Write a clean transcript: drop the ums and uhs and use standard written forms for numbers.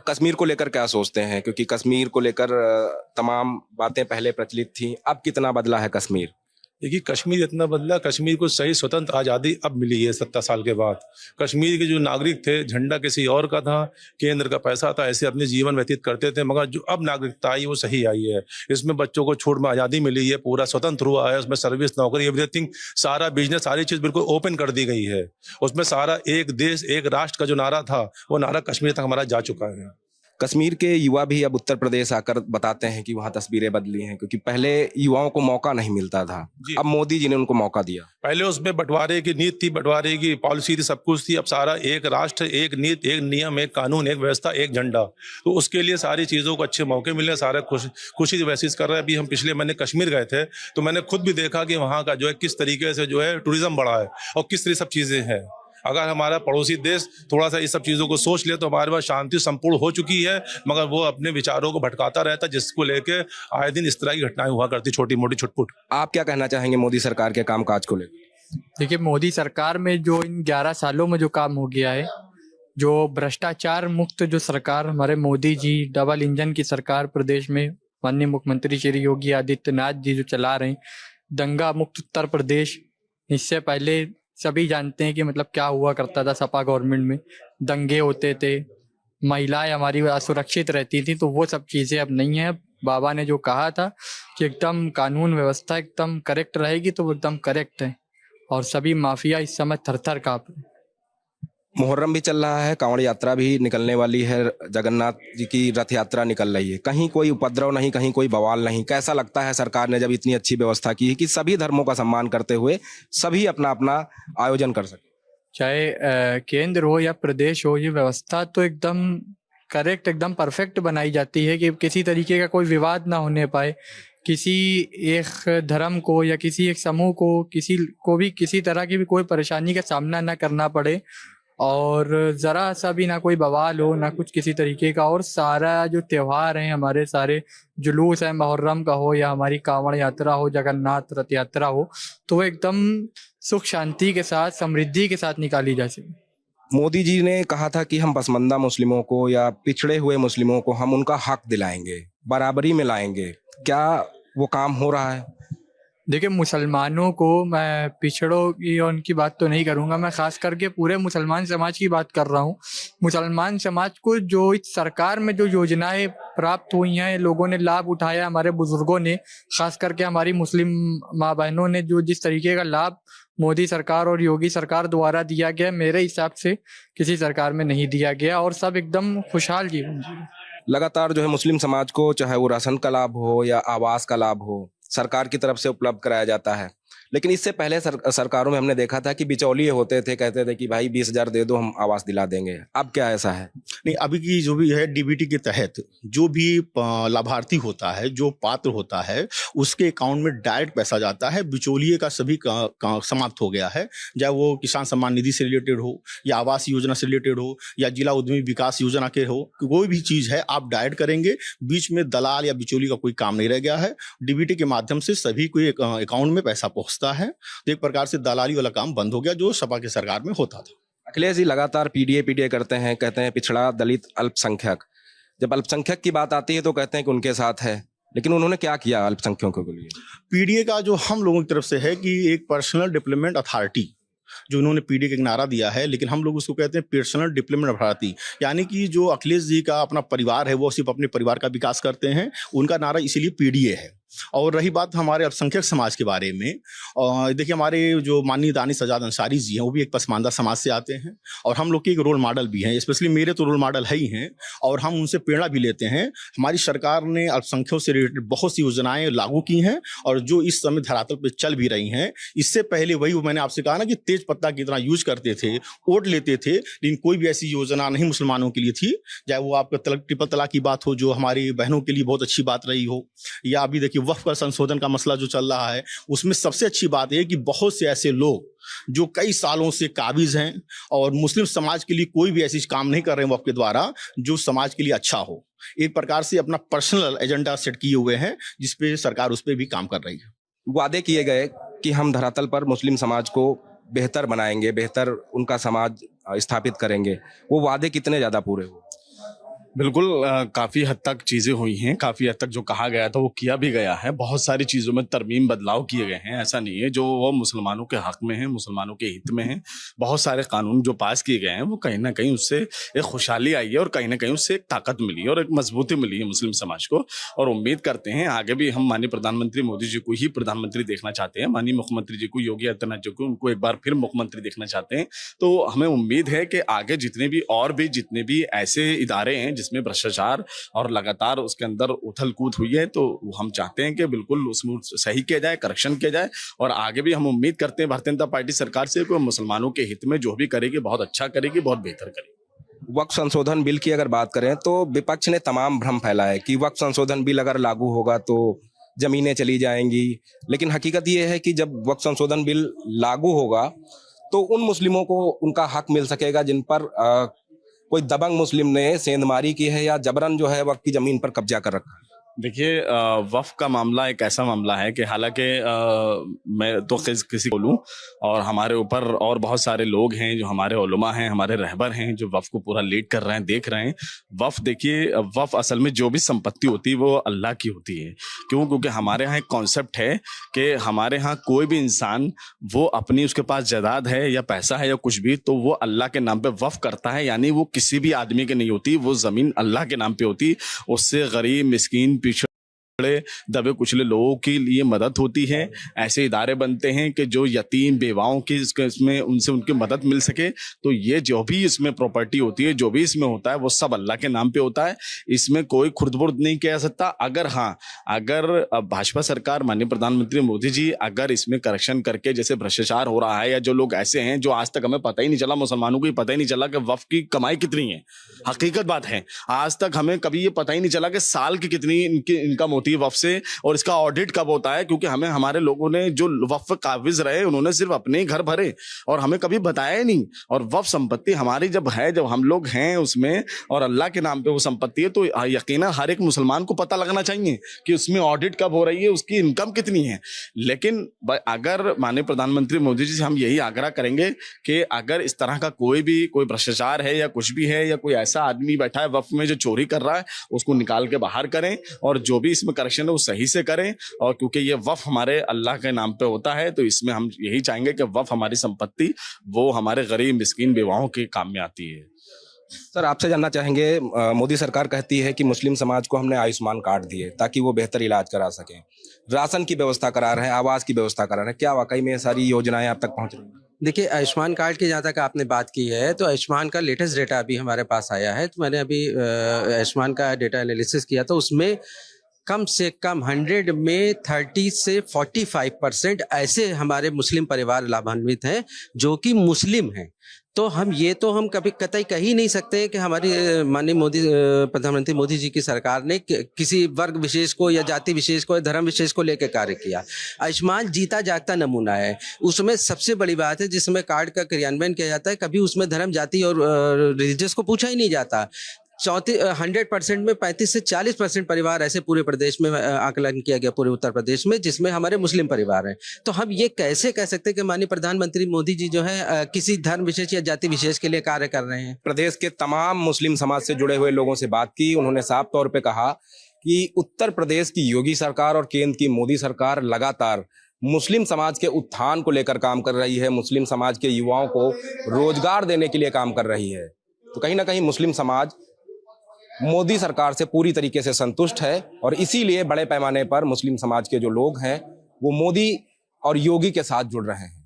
कश्मीर को लेकर क्या सोचते हैं? क्योंकि कश्मीर को लेकर तमाम बातें पहले प्रचलित थी, अब कितना बदला है कश्मीर? देखिए, कश्मीर इतना बदला, कश्मीर को सही स्वतंत्र आज़ादी अब मिली है 70 साल के बाद। कश्मीर के जो नागरिक थे, झंडा किसी और का था, केंद्र का पैसा था, ऐसे अपने जीवन व्यतीत करते थे, मगर जो अब नागरिकता आई वो सही आई है। इसमें बच्चों को छूट में आज़ादी मिली है, पूरा स्वतंत्र हुआ है, उसमें सर्विस, नौकरी, एवरीथिंग, सारा बिजनेस, सारी चीज़ बिल्कुल ओपन कर दी गई है। उसमें सारा एक देश एक राष्ट्र का जो नारा था, वो नारा कश्मीर तक हमारा जा चुका है। कश्मीर के युवा भी अब उत्तर प्रदेश आकर बताते हैं कि वहाँ तस्वीरें बदली हैं, क्योंकि पहले युवाओं को मौका नहीं मिलता था, अब मोदी जी ने उनको मौका दिया। पहले उसमें बंटवारे की नीति थी, बंटवारे की पॉलिसी थी, सब कुछ थी। अब सारा एक राष्ट्र, एक नीति, एक नियम, एक कानून, एक व्यवस्था, एक झंडा। तो उसके लिए सारी चीज़ों को अच्छे मौके मिले, सारे खुशी महसूस कर रहे हैं। अभी हम पिछले महीने कश्मीर गए थे, तो मैंने खुद भी देखा कि वहाँ का जो है किस तरीके से जो है टूरिज्म बढ़ा है और किस तरह सब चीज़ें हैं। अगर हमारा पड़ोसी देश थोड़ा सा इस सब चीज़ों को सोच ले तो हमारे पास शांति संपूर्ण हो चुकी है, मगर वो अपने विचारों को भटकाता रहता, जिसको लेके आए दिन इस तरह की घटनाएं हुआ करती, छोटी मोटी छुटपुट। आप क्या कहना चाहेंगे मोदी सरकार के कामकाज को लेकर? देखिए, मोदी सरकार में जो इन 11 सालों में जो काम हो गया है, जो भ्रष्टाचार मुक्त जो सरकार हमारे मोदी जी, डबल इंजन की सरकार प्रदेश में माननीय मुख्यमंत्री श्री योगी आदित्यनाथ जी जो चला रहे हैं, दंगा मुक्त उत्तर प्रदेश। इससे पहले सभी जानते हैं कि मतलब क्या हुआ करता था, सपा गवर्नमेंट में दंगे होते थे, महिलाएं हमारी असुरक्षित रहती थी, तो वो सब चीज़ें अब नहीं है। बाबा ने जो कहा था कि एकदम कानून व्यवस्था एकदम करेक्ट रहेगी, तो वो एकदम करेक्ट है और सभी माफिया इस समय थर-थर काँप रहे हैं। मुहर्रम भी चल रहा है, कांवड़ यात्रा भी निकलने वाली है, जगन्नाथ जी की रथ यात्रा निकल रही है, कहीं कोई उपद्रव नहीं, कहीं कोई बवाल नहीं। कैसा लगता है सरकार ने जब इतनी अच्छी व्यवस्था की है कि सभी धर्मों का सम्मान करते हुए सभी अपना अपना आयोजन कर सके? चाहे केंद्र हो या प्रदेश हो, ये व्यवस्था तो एकदम करेक्ट, एकदम परफेक्ट बनाई जाती है कि किसी तरीके का कोई विवाद ना होने पाए, किसी एक धर्म को या किसी एक समूह को, किसी को भी किसी तरह की भी कोई परेशानी का सामना ना करना पड़े, और ज़रा सा भी ना कोई बवाल हो, ना कुछ किसी तरीके का। और सारा जो त्यौहार हैं, हमारे सारे जुलूस है, मुहर्रम का हो या हमारी कांवड़ यात्रा हो, जगन्नाथ रथ यात्रा हो, तो वो एकदम सुख शांति के साथ, समृद्धि के साथ निकाली जा सके। मोदी जी ने कहा था कि हम पसमानदा मुस्लिमों को या पिछड़े हुए मुस्लिमों को हम उनका हक दिलाएंगे, बराबरी में लाएंगे। क्या वो काम हो रहा है? देखिए, मुसलमानों को मैं पिछड़ों की और उनकी बात तो नहीं करूंगा, मैं खास करके पूरे मुसलमान समाज की बात कर रहा हूँ। मुसलमान समाज को जो इस सरकार में जो योजनाएं प्राप्त हुई हैं, लोगों ने लाभ उठाया, हमारे बुजुर्गों ने, खास करके हमारी मुस्लिम माँ बहनों ने जो जिस तरीके का लाभ मोदी सरकार और योगी सरकार द्वारा दिया गया, मेरे हिसाब से किसी सरकार में नहीं दिया गया, और सब एकदम खुशहाल जीवन जी। लगातार जो है मुस्लिम समाज को, चाहे वो राशन का लाभ हो या आवास का लाभ हो, सरकार की तरफ से उपलब्ध कराया जाता है। लेकिन इससे पहले सरकारों में हमने देखा था कि बिचौलिए होते थे, कहते थे कि भाई 20,000 दे दो, हम आवास दिला देंगे। अब क्या ऐसा है? नहीं, अभी की जो भी है डीबीटी के तहत जो भी लाभार्थी होता है, जो पात्र होता है, उसके अकाउंट में डायरेक्ट पैसा जाता है। बिचौलिए का सभी का समाप्त हो गया है, चाहे वो किसान सम्मान निधि से रिलेटेड हो या आवास योजना से रिलेटेड हो या जिला उद्यमी विकास योजना के हो, कोई भी चीज़ है आप डायरेक्ट करेंगे, बीच में दलाल या बिचौली का कोई काम नहीं रह गया है। डीबीटी के माध्यम से सभी को अकाउंट में पैसा पहुँचता है। तो एक प्रकार से दलाली वाला काम बंद हो गया जो सपा की सरकार में होता था। अखिलेश जी लगातार पीडीए करते हैं, कहते हैं पिछड़ा, दलित, अल्पसंख्यक। जब अल्पसंख्यक की बात आती है तो कहते हैं कि उनके साथ है, लेकिन उन्होंने क्या किया अल्पसंख्यकों के लिए? पीडीए का जो हम लोगों की तरफ से है कि एक पर्सनल डेवलपमेंट अथॉरिटी, जो उन्होंने पीडीए का एक नारा दिया है, लेकिन हम लोग उसको कहते हैं पर्सनल डेवलपमेंट अथॉरिटी, यानी कि जो अखिलेश जी का अपना परिवार है वो सिर्फ अपने परिवार का विकास करते हैं, उनका नारा इसीलिए पीडीए है। और रही बात हमारे अल्पसंख्यक समाज के बारे में, देखिए हमारे जो माननीय दानिश आज़ाद अंसारी जी हैं वो भी एक पसमानदा समाज से आते हैं और हम लोग के एक रोल मॉडल भी हैं, स्पेशली मेरे तो रोल मॉडल है ही हैं और हम उनसे प्रेरणा भी लेते हैं। हमारी सरकार ने अल्पसंख्यकों से रिलेटेड बहुत सी योजनाएं लागू की हैं और जो इस समय धरातल पर चल भी रही हैं। इससे पहले वही मैंने आपसे कहा ना कि तेज पत्ता की तरह यूज करते थे, वोट लेते थे, लेकिन कोई भी ऐसी योजना नहीं मुसलमानों के लिए थी, चाहे वो आपका ट्रिपल तलाक की बात हो जो हमारी बहनों के लिए बहुत अच्छी बात रही हो, या अभी देखिए वक्फ का संशोधन का मसला जो चल रहा है, उसमें सबसे अच्छी बात यह कि बहुत से ऐसे लोग जो कई सालों से काबिज हैं और मुस्लिम समाज के लिए कोई भी ऐसी काम नहीं कर रहे हैं वक्फ के द्वारा जो समाज के लिए अच्छा हो। एक प्रकार से अपना पर्सनल एजेंडा सेट किए हुए हैं जिसपे सरकार उस पर भी काम कर रही है। वादे किए गए कि हम धरातल पर मुस्लिम समाज को बेहतर बनाएंगे, बेहतर उनका समाज स्थापित करेंगे, वो वादे कितने ज्यादा पूरे हुए? बिल्कुल काफ़ी हद तक चीज़ें हुई हैं, काफ़ी हद तक जो कहा गया था वो किया भी गया है। बहुत सारी चीज़ों में तरमीम बदलाव किए गए हैं, ऐसा नहीं है। जो वो मुसलमानों के हक़ में हैं, मुसलमानों के हित में हैं। बहुत सारे कानून जो पास किए गए हैं वो कहीं न कहीं उससे एक खुशहाली आई है और कहीं न कहीं उससे एक ताकत मिली है और एक मजबूती मिली है मुस्लिम समाज को। और उम्मीद करते हैं आगे भी हम माननीय प्रधानमंत्री मोदी जी को ही प्रधानमंत्री देखना चाहते हैं, माननीय मुख्यमंत्री जी को, योगी आदित्यनाथ जी को, उनको एक बार फिर मुख्यमंत्री देखना चाहते हैं। तो हमें उम्मीद है कि आगे जितने भी ऐसे इदारे हैं जिसमें भ्रष्टाचार और लगातार उसके अंदर उथल कूद हुई है, तो हम चाहते हैं कि बिल्कुल उसमें सही किया जाए, करेक्शन किया जाए। और आगे भी हम उम्मीद करते हैं भारतीय जनता पार्टी सरकार से कि मुसलमानों के हित में जो भी करेगी बहुत अच्छा करेगी, बहुत बेहतर करेगी। वक्फ संशोधन बिल की अगर बात करें तो विपक्ष ने तमाम भ्रम फैलाया है कि वक्फ संशोधन बिल अगर लागू होगा तो जमीनें चली जाएंगी, लेकिन हकीकत ये है कि जब वक्फ संशोधन बिल लागू होगा तो उन मुस्लिमों को उनका हक मिल सकेगा जिन पर कोई दबंग मुस्लिम ने सेंधमारी की है या जबरन जो है वक्फ की जमीन पर कब्जा कर रखा है। देखिए वफ़ का मामला एक ऐसा मामला है कि हालांकि मैं तो किसी बोलूं और हमारे ऊपर और बहुत सारे लोग हैं जो हमारे उलमा हैं, हमारे रहबर हैं जो वफ़ को पूरा लीड कर रहे हैं, देख रहे हैं। वफ़ देखिए, वफ़ असल में जो भी संपत्ति होती है वो अल्लाह की होती है। क्यों? क्योंकि हमारे यहाँ एक कॉन्सेप्ट है कि हमारे यहाँ कोई भी इंसान वो अपनी उसके पास जायदाद है या पैसा है या कुछ भी, तो वो अल्लाह के नाम पे वफ़ करता है। यानी वो किसी भी आदमी की नहीं होती, वो ज़मीन अल्लाह के नाम पे होती। उससे गरीब, मिस्कीन, पिछड़े, दबे कुचले लोगों के लिए मदद होती है। ऐसे इदारे बनते हैं कि जो यतीम बेवाओं की इसमें उनसे उनकी मदद मिल सके। तो ये जो भी इसमें प्रॉपर्टी होती है, जो भी इसमें होता है, वो सब अल्लाह के नाम पे होता है। इसमें कोई खुर्द-बुर्द नहीं किया जा सकता। अगर भाजपा सरकार, माननीय प्रधानमंत्री मोदी जी अगर इसमें करेक्शन करके, जैसे भ्रष्टाचार हो रहा है या जो लोग ऐसे हैं जो आज तक हमें पता ही नहीं चला, मुसलमानों को ही पता ही नहीं चला कि वफ़ की कमाई कितनी है। हकीकत बात है, आज तक हमें कभी ये पता ही नहीं चला कि साल की कितनी इनकम होती है वफ़ से और इसका ऑडिट कब होता है। क्योंकि हमें हमारे लोगों ने जो वफ़ काबिज रहे उन्होंने सिर्फ अपने ही घर भरे और हमें कभी बताया ही नहीं। और वफ़ संपत्ति हमारी जब हम लोग हैं उसमें और अल्लाह के नाम पे वो संपत्ति है, तो यकीनन हर एक मुसलमान को पता लगना चाहिए कि उसमें ऑडिट कब हो रही है, उसकी इनकम कितनी है। लेकिन अगर माननीय प्रधानमंत्री मोदी जी से हम यही आग्रह करेंगे कि अगर इस तरह का कोई भ्रष्टाचार है या कुछ भी है या कोई ऐसा आदमी बैठा है वफ़ में जो चोरी कर रहा है, उसको निकाल के बाहर करें और जो भी इसमें करेक्शन है वो सही से करें। और क्योंकि ये वफ़ हमारे अल्लाह के नाम पे होता है, तो इसमें हम यही चाहेंगे कि वफ़ हमारी संपत्ति वो हमारे गरीब, मिस्कीन, बेवाओं के काम में आती है। सर, आपसे जानना चाहेंगे, मोदी सरकार कहती है कि मुस्लिम समाज को हमने आयुष्मान कार्ड दिए ताकि वो बेहतर इलाज करा सकें, राशन की व्यवस्था करा रहे हैं, आवास की व्यवस्था करा रहे हैं। क्या वाकई में ये सारी योजनाएं आप तक पहुंच रही हैं? देखिए, आयुष्मान कार्ड की जहाँ तक आपने बात की है, तो आयुष्मान का लेटेस्ट डेटा अभी हमारे पास आया है। तो मैंने अभी आयुष्मान का डेटा एनालिसिस किया, तो उसमें कम से कम 100 में 30 से 45% ऐसे हमारे मुस्लिम परिवार लाभान्वित हैं जो कि मुस्लिम हैं। तो हम कभी कतई कह ही नहीं सकते कि हमारी माननीय प्रधानमंत्री मोदी जी की सरकार ने किसी वर्ग विशेष को या जाति विशेष को या धर्म विशेष को लेकर कार्य किया। आयुष्मान जीता जागता नमूना है। उसमें सबसे बड़ी बात है जिसमें कार्ड का क्रियान्वयन किया जाता है, कभी उसमें धर्म, जाति और रिलीजियस को पूछा ही नहीं जाता। 100% में 35 से 40% परिवार ऐसे पूरे प्रदेश में आकलन किया गया, पूरे उत्तर प्रदेश में, जिसमें हमारे मुस्लिम परिवार हैं। तो हम ये कैसे कह सकते हैं कि माननीय प्रधानमंत्री मोदी जी जो है किसी धर्म विशेष या जाति विशेष के लिए कार्य कर रहे हैं? प्रदेश के तमाम मुस्लिम समाज से जुड़े हुए लोगों से बात की, उन्होंने साफ तौर पे कहा कि उत्तर प्रदेश की योगी सरकार और केंद्र की मोदी सरकार लगातार मुस्लिम समाज के उत्थान को लेकर काम कर रही है, मुस्लिम समाज के युवाओं को रोजगार देने के लिए काम कर रही है। तो कहीं ना कहीं मुस्लिम समाज मोदी सरकार से पूरी तरीके से संतुष्ट है और इसीलिए बड़े पैमाने पर मुस्लिम समाज के जो लोग हैं वो मोदी और योगी के साथ जुड़ रहे हैं।